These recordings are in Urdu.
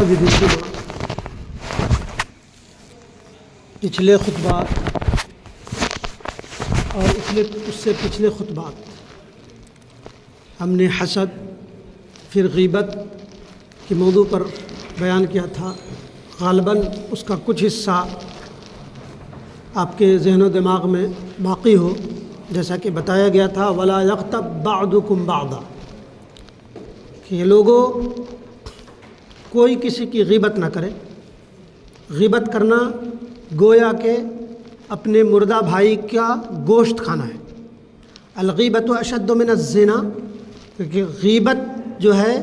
حاضرین الجمعہ، پچھلے خطبات اور اس سے پچھلے خطبات ہم نے حسد پھر غیبت کے موضوع پر بیان کیا تھا۔ غالباً اس کا کچھ حصہ آپ کے ذہن و دماغ میں باقی ہو، جیسا کہ بتایا گیا تھا وَلَا يَغْتَبْ بَعْضُكُمْ بَعْضًا، کہ لوگوں کوئی کسی کی غیبت نہ کرے۔ غیبت کرنا گویا کہ اپنے مردہ بھائی کا گوشت کھانا ہے۔ الغیبت اشد من الزنا، کیونکہ غیبت جو ہے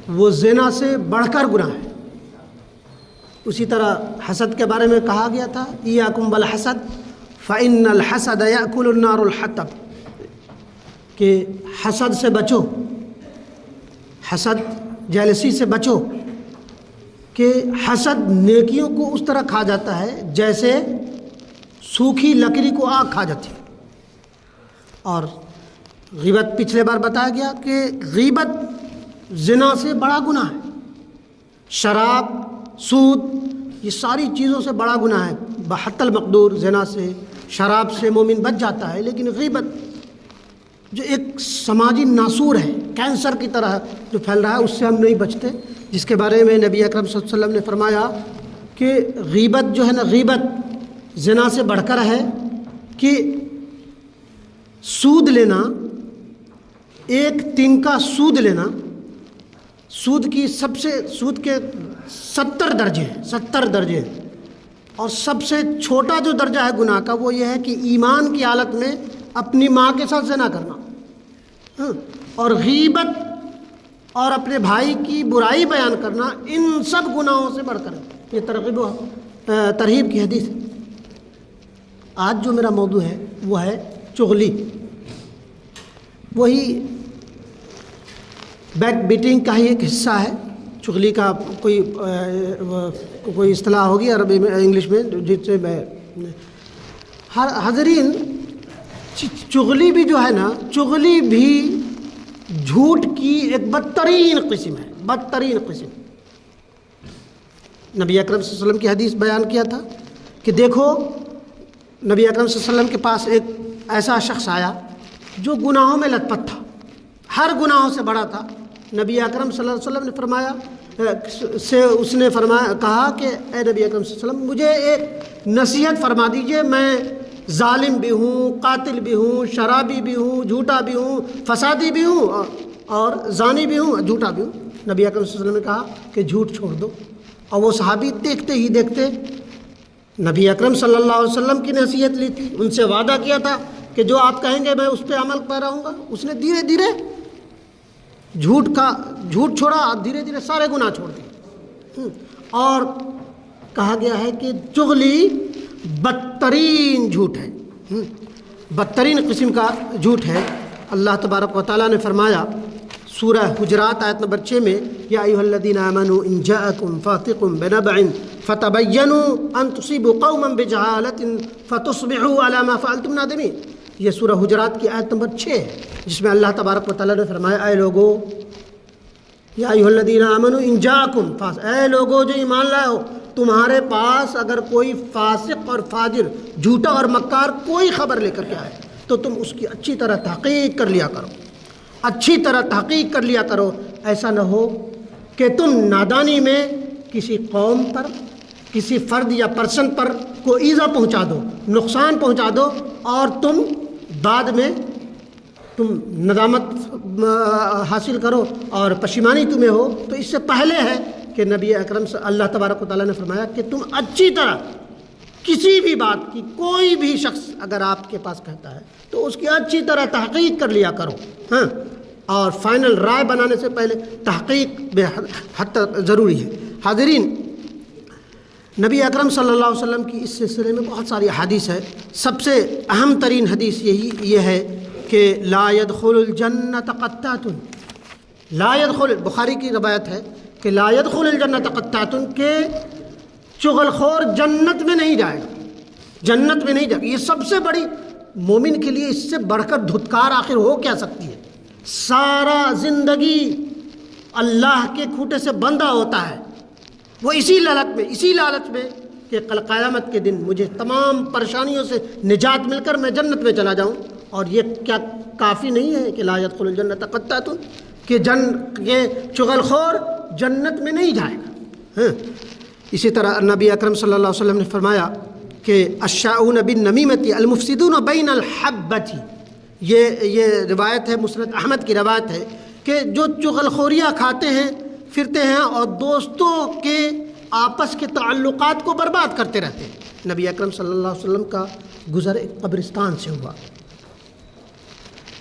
وہ زنا سے بڑھ کر گناہ ہے۔ اسی طرح حسد کے بارے میں کہا گیا تھا ایاکم والحسد فإن الحسد یأکل النار الحطب، کہ حسد سے بچو، حسد جیلسی سے بچو، کہ حسد نیکیوں کو اس طرح کھا جاتا ہے جیسے سوکھی لکڑی کو آگ کھا جاتی ہے۔ اور غیبت پچھلے بار بتایا گیا کہ غیبت زنا سے بڑا گناہ ہے۔ شراب، سود، یہ ساری چیزوں سے بڑا گناہ ہے۔ بحت المقدور زنا سے، شراب سے مومن بچ جاتا ہے، لیکن غیبت جو ایک سماجی ناسور ہے، کینسر کی طرح جو پھیل رہا ہے، اس سے ہم نہیں بچتے، جس کے بارے میں نبی اکرم صلی اللہ علیہ وسلم نے فرمایا کہ غیبت جو ہے نا، غیبت زنا سے بڑھ کر ہے کہ سود لینا، ایک تنکا سود لینا، سود کے 70 درجے ہیں، 70 درجے ہیں، اور سب سے چھوٹا جو درجہ ہے گناہ کا وہ یہ ہے کہ ایمان کی حالت میں اپنی ماں کے ساتھ زنا کرنا، اور غیبت اور اپنے بھائی کی برائی بیان کرنا، ان سب گناہوں سے بڑھ کر یہ ترغیب و ترہیب کی حدیث ہے۔ آج جو میرا موضوع ہے وہ ہے چغلی، وہی بیک بیٹنگ کا ہی ایک حصہ ہے۔ چغلی کا کوئی اصطلاح ہوگی عربی میں، انگلش میں، جس سے میں حاضرین، چغلی بھی جو ہے نا، چغلی بھی جھوٹ کی ایک بدترین قسم ہے، بدترین قسم۔ نبی اکرم صلی اللہ علیہ وسلم کی حدیث بیان کیا تھا کہ دیکھو، نبی اکرم صلی اللہ علیہ وسلم کے پاس ایک ایسا شخص آیا جو گناہوں میں لت پت تھا، ہر گناہوں سے بڑا تھا۔ نبی اکرم صلی اللہ علیہ وسلم نے کہا کہ اے نبی اکرم صلی اللہ علیہ وسلم، مجھے ایک نصیحت فرما دیجئے، میں ظالم بھی ہوں، قاتل بھی ہوں، شرابی بھی ہوں، جھوٹا بھی ہوں، فسادی بھی ہوں، اور زانی بھی ہوں، جھوٹا بھی ہوں۔ نبی اکرم صلی اللہ علیہ وسلم نے کہا کہ جھوٹ چھوڑ دو، اور وہ صحابی دیکھتے ہی دیکھتے نبی اکرم صلی اللہ علیہ وسلم کی نصیحت لی تھی، ان سے وعدہ کیا تھا کہ جو آپ کہیں گے میں اس پہ عمل پیرا ہوں گا۔ اس نے دھیرے دھیرے جھوٹ چھوڑا، دھیرے دھیرے سارے گناہ چھوڑ دیے۔ اور کہا گیا ہے کہ چغلی بدترین جھوٹ ہے، بدترین قسم کا جھوٹ ہے۔ اللہ تبارک و تعالیٰ نے فرمایا سورہ حجرات آیت نمبر 6 میں، یا ایھا الذین آمنوا ان جاءکم فاسق بنبأ فتبینوا ان تصیبوا قوما بجہالۃ فتصبحوا علی ما فعلتم نادمین۔ یہ سورہ حجرات کی آیت نمبر 6 ہے، جس میں اللہ تبارک و تعالیٰ نے فرمایا اے لوگو، یا ایھا الذین آمنوا ان جاءکم فاسق، اے لوگو جو ایمان لائے ہو، تمہارے پاس اگر کوئی فاسق اور فاجر، جھوٹا اور مکار کوئی خبر لے کر کے آئے تو تم اس کی اچھی طرح تحقیق کر لیا کرو، اچھی طرح تحقیق کر لیا کرو۔ ایسا نہ ہو کہ تم نادانی میں کسی قوم پر، کسی فرد یا پرسن پر کو ایذا پہنچا دو، نقصان پہنچا دو، اور تم بعد میں ندامت حاصل کرو اور پشیمانی تمہیں ہو۔ تو اس سے پہلے ہے کہ نبی اکرم صلی اللہ تبارک و تعالیٰ نے فرمایا کہ تم اچھی طرح کسی بھی بات کی، کوئی بھی شخص اگر آپ کے پاس کہتا ہے تو اس کی اچھی طرح تحقیق کر لیا کرو، ہاں، اور فائنل رائے بنانے سے پہلے تحقیق بے حد تک ضروری ہے۔ حاضرین، نبی اکرم صلی اللہ علیہ وسلم کی اس سلسلے میں بہت ساری احادیث ہے۔ سب سے اہم ترین حدیث یہ ہے کہ لا يدخل الجنۃ قطات، لا يدخل، بخاری کی روایت ہے کہ لا يدخل الجنۃ قطات، کہ چغل خور جنت میں نہیں جائے گا، جنت میں نہیں جائے گا۔ یہ سب سے بڑی، مومن کے لیے اس سے بڑھ کر دھتکار آخر ہو کیا سکتی ہے؟ سارا زندگی اللہ کے کھوٹے سے بندہ ہوتا ہے، وہ اسی لالچ میں کہ کل قیامت کے دن مجھے تمام پریشانیوں سے نجات مل کر میں جنت میں چلا جاؤں. اور یہ کیا کافی نہیں ہے کہ لا يدخل الجنت قطات، کہ چغل خور جنت میں نہیں جائے گا. اسی طرح نبی اکرم صلی اللہ علیہ وسلم نے فرمایا کہ الشاؤون بالنمیمۃ المفسدون بین الحبۃ، یہ روایت ہے، مسند احمد کی روایت ہے کہ جو چغل خوریاں کھاتے ہیں پھرتے ہیں اور دوستوں کے آپس کے تعلقات کو برباد کرتے رہتے ہیں. نبی اکرم صلی اللہ علیہ وسلم کا گزر ایک قبرستان سے ہوا،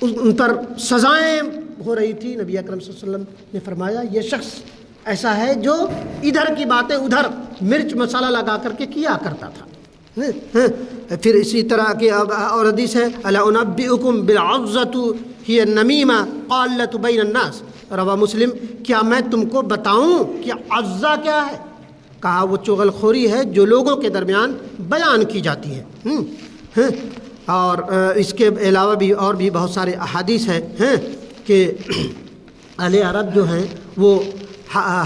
ان پر سزائیں ہو رہی تھی. نبی اکرم صلی اللہ علیہ وسلم نے فرمایا یہ شخص ایسا ہے جو ادھر کی باتیں ادھر مرچ مسالہ لگا کر کے کیا کرتا تھا. پھر اسی طرح کی اور حدیث ہے الا انبئکم بالعظۃ ہی النمیمہ قالۃ بین الناس، رواہ مسلم. کیا میں تم کو بتاؤں کہ عظہ کیا ہے؟ کہا وہ چغل خوری ہے جو لوگوں کے درمیان بیان کی جاتی ہے. اور اس کے علاوہ بھی اور بھی بہت سارے احادیث ہیں کہ اہل عرب جو ہیں وہ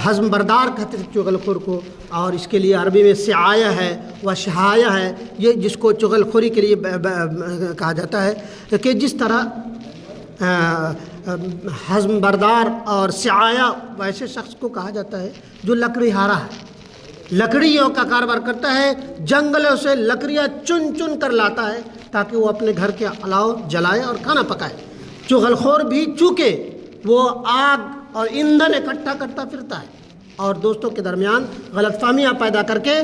ہضم بردار کہتے تھے چغل خور کو، اور اس کے لیے عربی میں سعایہ ہے و شہایہ ہے، یہ جس کو چغل خوری کے لیے کہا جاتا ہے کہ جس طرح ہضم بردار اور سعایہ ویسے شخص کو کہا جاتا ہے جو لکڑی ہارا ہے، لکڑیوں کا کاروبار کرتا ہے، جنگلوں سے لکڑیاں چن چن کر لاتا ہے تاکہ وہ اپنے گھر کے الاؤ جلائے اور کھانا پکائے. چغل خور بھی چونکہ وہ آگ اور ایندھن اکٹھا کرتا پھرتا ہے اور دوستوں کے درمیان غلط فہمیاں پیدا کر کے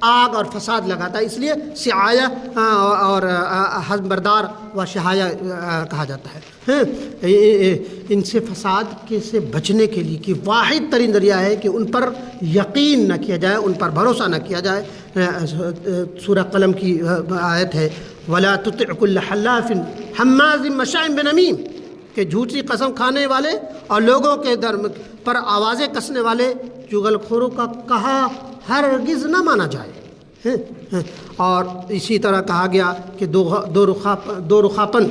آگ اور فساد لگاتا ہے، اس لیے سعایہ اور ہضم بردار و شہایہ کہا جاتا ہے. ان سے فساد کے سے بچنے کے لیے کہ واحد ترین ذریعہ ہے کہ ان پر یقین نہ کیا جائے، ان پر بھروسہ نہ کیا جائے. سورہ قلم کی آیت ہے وَلَا تُطِعْ كُلَّ حَلَّافٍ حَمَّازٍ مَّشَّاءٍ بِنَمِيمٍ، کہ جھوٹی قسم کھانے والے اور لوگوں کے پر آوازیں کسنے والے چغل خوروں کا کہا ہرگز نہ مانا جائے. اور اسی طرح کہا گیا کہ دو رخاپن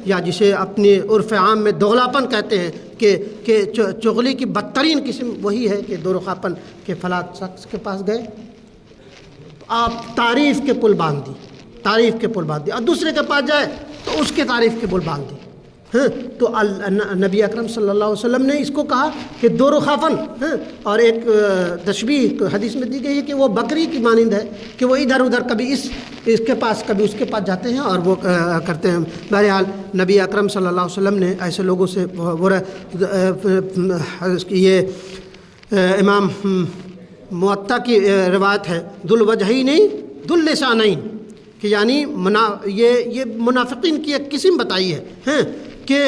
یا جسے اپنے عرف عام میں دوغلاپن کہتے ہیں کہ چغلی کی بدترین قسم وہی ہے کہ دو رخاپن کے فلاں شخص کے پاس گئے آپ تعریف کے پل باندھ دی اور دوسرے کے پاس جائے تو اس کے تعریف کے پل باندھ دی. تو نبی اکرم صلی اللہ علیہ وسلم نے اس کو کہا کہ دو رخافن. اور ایک تشبیہ حدیث میں دی گئی ہے کہ وہ بکری کی مانند ہے کہ وہ ادھر ادھر کبھی اس کے پاس کبھی اس کے پاس جاتے ہیں اور وہ کرتے ہیں. بہرحال نبی اکرم صلی اللہ علیہ وسلم نے ایسے لوگوں سے یہ امام موطا کی روایت ہے ذو الوجہین ذو اللسانین، کہ یعنی یہ منافقین کی ایک قسم بتائی ہے کہ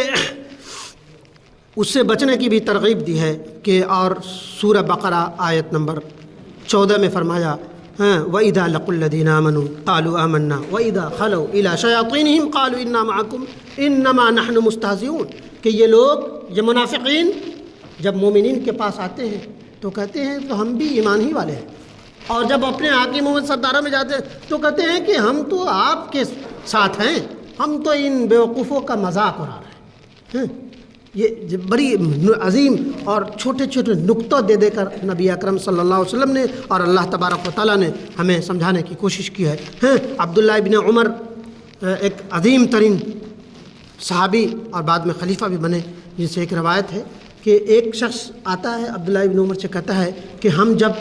اس سے بچنے کی بھی ترغیب دی ہے کہ اور سورہ بقرہ آیت نمبر 14 میں فرمایا وَإِذَا لَقُوا الَّذِينَ آمَنُوا قَالُوا آمَنَّا وَإِذَا خَلَوْا إِلَىٰ شَيَاطِينِهِمْ قَالُوا إِنَّا مَعَكُمْ إِنَّمَا نَحْنُ مُسْتَهْزِئُونَ، کہ یہ لوگ یہ منافقین جب مومنین کے پاس آتے ہیں تو کہتے ہیں تو ہم بھی ایمان ہی والے ہیں، اور جب اپنے حاکموں میں سرداروں میں جاتے ہیں تو کہتے ہیں کہ ہم تو آپ کے ساتھ ہیں، ہم تو ان بیوقوفوں کا مذاق اڑا رہے ہیں. یہ بڑی عظیم اور چھوٹے چھوٹے نقطہ دے دے کر نبی اکرم صلی اللہ علیہ وسلم نے اور اللہ تبارک و تعالیٰ نے ہمیں سمجھانے کی کوشش کی ہے. عبداللہ ابن عمر ایک عظیم ترین صحابی اور بعد میں خلیفہ بھی بنے، جن سے ایک روایت ہے کہ ایک شخص آتا ہے عبداللہ ابن عمر سے کہتا ہے کہ ہم جب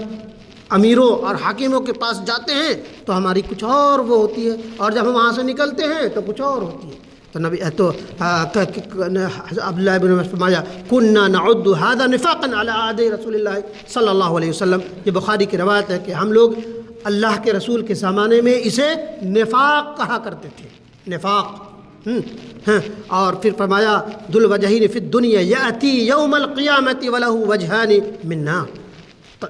امیروں اور حاکموں کے پاس جاتے ہیں تو ہماری کچھ اور وہ ہوتی ہے اور جب ہم وہاں سے نکلتے ہیں تو کچھ اور ہوتی ہے. تو عبداللہ ابن عمر فرمایا کننا نعد هذا نفاقا على عهد رسول اللہ صلی اللہ علیہ وسلم. یہ بخاری کی روایت ہے کہ ہم لوگ اللہ کے رسول کے زمانے میں اسے نفاق کہا کرتے تھے، نفاق. اور پھر فرمایا ذو الوجہین فی الدنیا یأتی یوم القیامۃ ولہ وجہان من نار.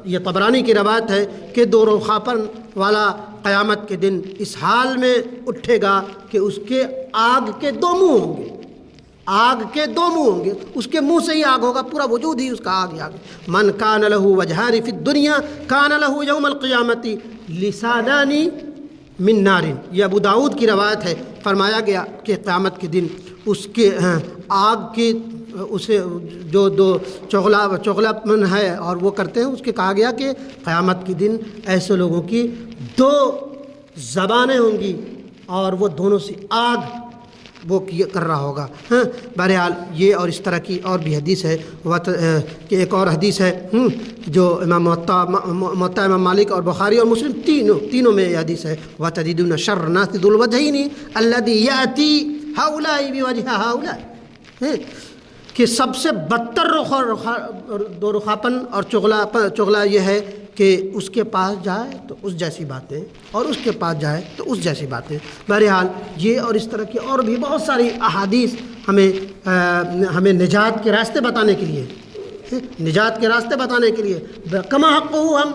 یہ طبرانی کی روایت ہے کہ دو رخاپن والا قیامت کے دن اس حال میں اٹھے گا کہ اس کے آگ کے دو منہ ہوں گے، آگ کے دو منہ ہوں گے، اس کے منہ سے ہی آگ ہوگا، پورا وجود ہی اس کا آگ ہی آگ. من کان لہ وجہان فی الدنیا کان لہ یوم القیامۃ لسانان من نار. یہ ابو داؤد کی روایت ہے. فرمایا گیا کہ قیامت کے دن اس کے آگ کے اسے جو دو چغلاپن ہے اور وہ کرتے ہیں، اس کے کہا گیا کہ قیامت کے دن ایسے لوگوں کی دو زبانیں ہوں گی اور وہ دونوں سے آگ وہ کر رہا ہوگا. بہرحال یہ اور اس طرح کی اور بھی حدیث ہے. کہ ایک اور حدیث ہے جو امام موطا امام مالک اور بخاری اور مسلم تینوں میں یہ حدیث ہے. وَتَجِدُونَ شَرَّ النَّاسِ ذُو الْوَجْهَيْنِ الَّذِي يَأْتِي هَؤُلَاءِ بِوَجْهِ هَؤُلَاءِ، کہ سب سے بدتر دو رخاپن اور چغلا یہ ہے کہ اس کے پاس جائے تو اس جیسی باتیں اور اس کے پاس جائے تو اس جیسی باتیں. بہرحال یہ اور اس طرح کی اور بھی بہت ساری احادیث ہمیں نجات کے راستے بتانے کے لیے کما حق ہم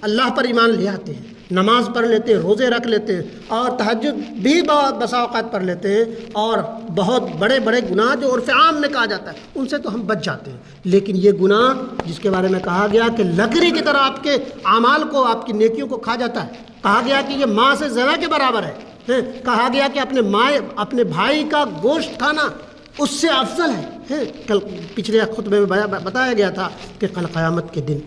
اللہ پر ایمان لے آتے ہیں، نماز پڑھ لیتے ہیں، روزے رکھ لیتے ہیں اور تہجد بھی بسا اوقات پڑھ لیتے ہیں، اور بہت بڑے بڑے گناہ جو عرف عام میں کہا جاتا ہے ان سے تو ہم بچ جاتے ہیں. لیکن یہ گناہ جس کے بارے میں کہا گیا کہ لکڑی کی طرح آپ کے اعمال کو، آپ کی نیکیوں کو کھا جاتا ہے، کہا گیا کہ یہ ماں سے زنا کے برابر ہے، کہا گیا کہ اپنے بھائی کا گوشت کھانا اس سے افضل ہے. کل پچھلے خطبے میں بتایا گیا تھا کہ کل قیامت کے دن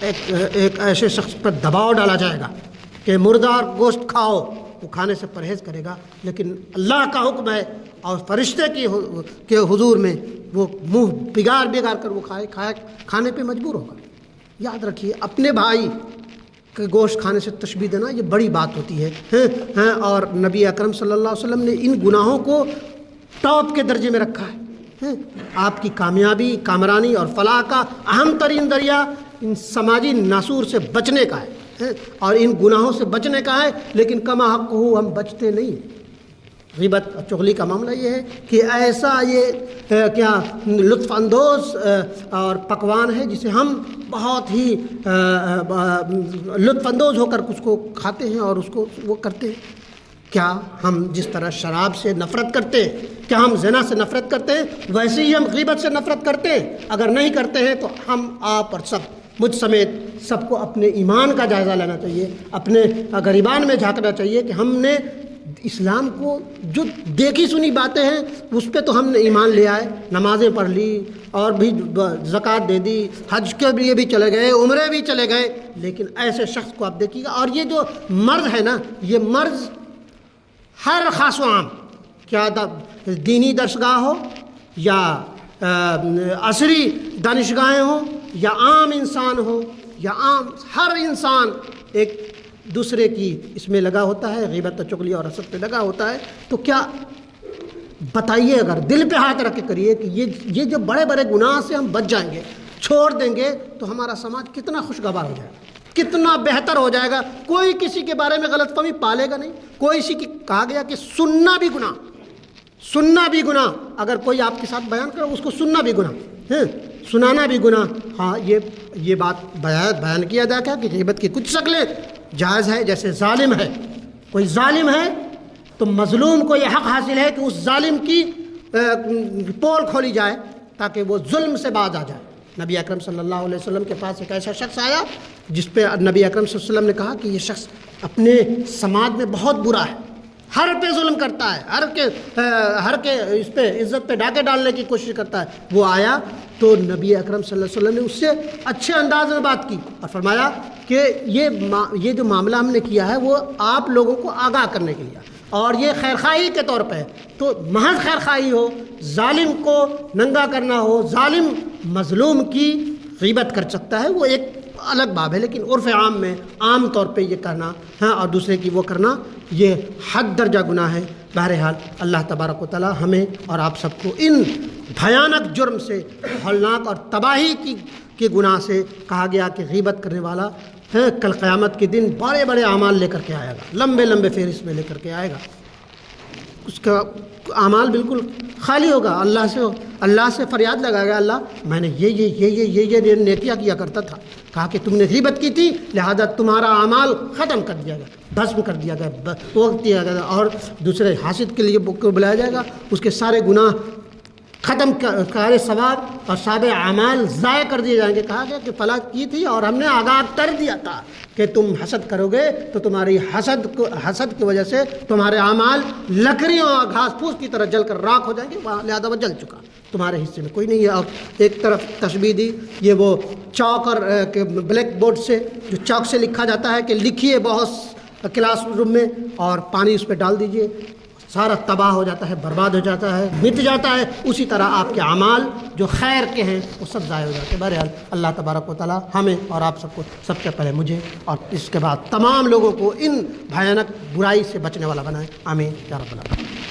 ایک ایسے شخص پر دباؤ ڈالا جائے گا کہ مردار گوشت کھاؤ، وہ کھانے سے پرہیز کرے گا، لیکن اللہ کا حکم ہے اور فرشتے کے حضور میں وہ منہ بگاڑ کر وہ کھانے پہ مجبور ہوگا. یاد رکھیے اپنے بھائی کے گوشت کھانے سے تشبیہ دینا یہ بڑی بات ہوتی ہے. اور نبی اکرم صلی اللہ علیہ وسلم نے ان گناہوں کو ٹاپ کے درجے میں رکھا ہے. آپ کی کامیابی، کامرانی اور فلاح کا اہم ترین ذریعہ ان سماجی ناسور سے بچنے کا ہے اور ان گناہوں سے بچنے کا ہے، لیکن کما حق ہو ہم بچتے نہیں. غیبت اور چغلی کا معاملہ یہ ہے کہ ایسا یہ کیا لطف اندوز اور پکوان ہے جسے ہم بہت ہی لطف اندوز ہو کر اس کو کھاتے ہیں اور اس کو وہ کرتے ہیں. کیا ہم جس طرح شراب سے نفرت کرتے ہیں، کیا ہم زنا سے نفرت کرتے ہیں، ویسے ہی ہم غیبت سے نفرت کرتے ہیں؟ اگر نہیں کرتے ہیں تو ہم آپ اور سب مجھ سمیت سب کو اپنے ایمان کا جائزہ لینا چاہیے، اپنے غریبان میں جھانکنا چاہیے کہ ہم نے اسلام کو جو دیکھی سنی باتیں ہیں اس پہ تو ہم نے ایمان لے آئے، نمازیں پڑھ لی اور بھی زکوٰۃ دے دی، حج کے لیے بھی چلے گئے، عمرے بھی چلے گئے، لیکن ایسے شخص کو آپ دیکھیے گا. اور یہ جو مرض ہے نا، یہ مرض ہر خاص و عام، کیا دینی درسگاہ ہو یا عصری دانشگاہیں ہوں یا عام انسان ہو یا عام ہر انسان ایک دوسرے کی اس میں لگا ہوتا ہے، غیبت و چغلی اور حسد پہ لگا ہوتا ہے. تو کیا بتائیے، اگر دل پہ ہاتھ رکھ کے کریے کہ یہ جو بڑے بڑے گناہ سے ہم بچ جائیں گے، چھوڑ دیں گے، تو ہمارا سماج کتنا خوشگوار ہو جائے گا، کتنا بہتر ہو جائے گا. کوئی کسی کے بارے میں غلط فہمی پالے گا نہیں. کوئی کسی کی کہا گیا کہ سننا بھی گناہ، اگر کوئی آپ کے ساتھ بیان کرے اس کو سننا بھی گناہ ہے، سنانا بھی گناہ. ہاں یہ بات بیان کیا جاتا ہے کہ غیبت کی کچھ شکلیں جائز ہے. جیسے ظالم ہے، کوئی ظالم ہے تو مظلوم کو یہ حق حاصل ہے کہ اس ظالم کی پول کھولی جائے تاکہ وہ ظلم سے باز آ جائے. نبی اکرم صلی اللہ علیہ وسلم کے پاس ایک ایسا شخص آیا جس پہ نبی اکرم صلی اللہ علیہ وسلم نے کہا کہ یہ شخص اپنے سماج میں بہت برا ہے، ہر پہ ظلم کرتا ہے، ہر کے اس پہ عزت پہ ڈاکے ڈالنے کی کوشش کرتا ہے. وہ آیا تو نبی اکرم صلی اللہ علیہ وسلم نے اس سے اچھے انداز میں بات کی اور فرمایا کہ یہ جو معاملہ ہم نے کیا ہے وہ آپ لوگوں کو آگاہ کرنے کے لیے اور یہ خیرخواہی کے طور پہ ہے. تو محض خیرخواہی ہو، ظالم کو ننگا کرنا ہو، ظالم مظلوم کی غیبت کر سکتا ہے، وہ ایک الگ باب ہے، لیکن عرف عام میں عام طور پہ یہ کرنا اور دوسرے کی وہ کرنا یہ حد درجہ گناہ ہے. بہرحال اللہ تبارک و تعالی ہمیں اور آپ سب کو ان بھیانک جرم سے، ہولناک اور تباہی کے گناہ سے کہا گیا کہ غیبت کرنے والا کل قیامت کے دن بڑے بڑے اعمال لے کر کے آئے گا، لمبے لمبے فہرست میں لے کر کے آئے گا. اس کا اعمال بالکل خالی ہوگا. اللہ سے فریاد لگائے گا، اللہ میں نے یہ نیکیاں کیا کرتا تھا، کہا کہ تم نے غیبت کی تھی لہذا تمہارا اعمال ختم کر دیا گیا، بھسم کر دیا گیا، وقت دیا گیا، اور دوسرے حاسد کے لیے بلایا جائے گا، اس کے سارے گناہ ختم سارے ثواب اور سارے اعمال ضائع کر دیے جائیں گے. کہا گیا کہ فلاں کی تھی اور ہم نے آگاہ کر دیا تھا کہ تم حسد کرو گے تو تمہاری حسد کی وجہ سے تمہارے اعمال لکڑیوں اور گھاس پھوس کی طرح جل کر راکھ ہو جائیں گے، لہذا وہ جل چکا. تمہارے حصے میں کوئی نہیں ہے۔ اور ایک طرف تشبیہ دی، یہ وہ چاک اور بلیک بورڈ سے، جو چاک سے لکھا جاتا ہے کہ لکھیے بہت کلاس روم میں، اور پانی اس پہ ڈال دیجئے، سارا تباہ ہو جاتا ہے، برباد ہو جاتا ہے، مٹ جاتا ہے۔ اسی طرح آپ کے اعمال جو خیر کے ہیں وہ سب ضائع ہو جاتے ہیں۔ بہرحال اللہ تبارک و تعالی ہمیں اور آپ سب کو، سب سے پہلے مجھے اور اس کے بعد تمام لوگوں کو ان بھیانک برائی سے بچنے والا بنائے، آمین یا رب العالمین۔